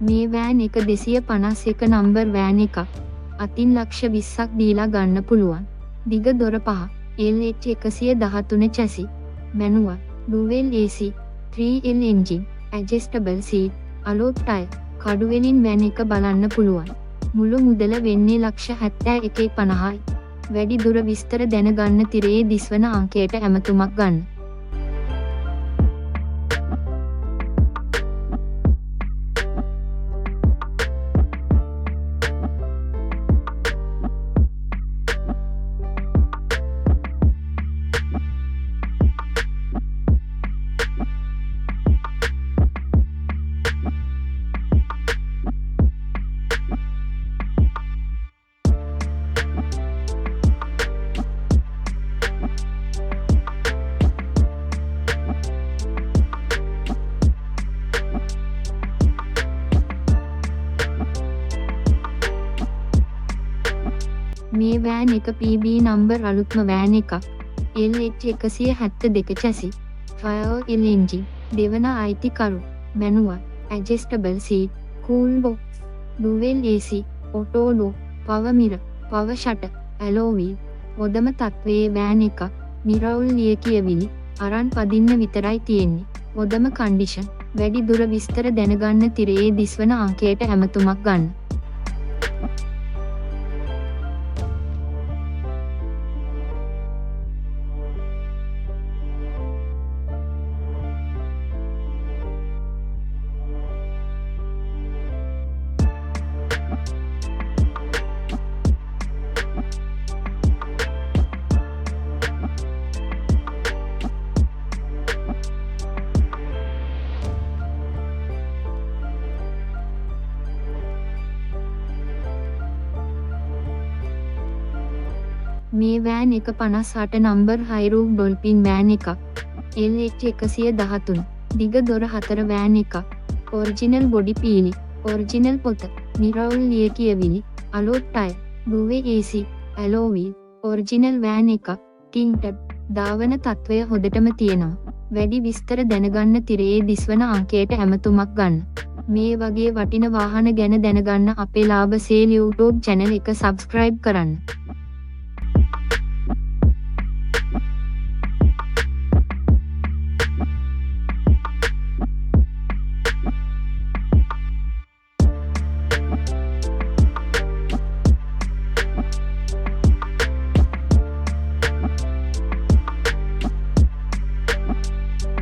මේ වෑන් එක 251 number van එකක්. අතින් ලක්ෂ 20ක් දීලා ගන්න පුළුවන්. දිග දොර 5. LH113 chassis. manual. dual AC. 3L engine. adjustable seat. alloy tyre. කඩුවෙලින් වෑන් එක බලන්න පුළුවන්. මුළු මුදල වෙන්නේ ලක්ෂ 71.50යි. වැඩි දුර විස්තර දැනගන්න තිරයේ දිස්වන අංකයට ඇමතුමක් ගන්න. මේ වෑන් එක PB නම්බර් අලුත්ම වෑන් එකක්. LH172 chassis. 5L engine. දෙවන අයිතිකරු. manual. adjustable seat. cool box. dual AC. auto lock. power mirror. power shutter. alloy wheel. හොඳම තත්ත්වයේ වෑන් එකක්. මිරවුල් ලියකියවිලි අරන් පදින්න විතරයි තියෙන්නේ. හොඳම කන්ඩිෂන්. වැඩි දුර විස්තර දැනගන්න තිරයේ දිස්වන අංකයට ඇමතුමක් ගන්න. මේ වෑන් එක 58 නම්බර් හයිරූෆ් ඩොල්ෆින් වෑන් එකක්. LH113. දිග දොර 4 වෑන් එකක්. Original body පීලි. ඔරිජිනල් පොත. මිරවුල් ලියකියවිලි. alloy tyre. dual AC. alloy wheel. Original van එකක්. tinted. දාවන තත්ත්වය හොඳටම තියෙනවා. වැඩි විස්තර දැනගන්න තිරයේ දිස්වන අංකයට ඇමතුමක් ගන්න. මේ වගේ වටින වාහන ගැන දැනගන්න අපේ ලාභ සේල් YouTube channel එක subscribe කරන්න.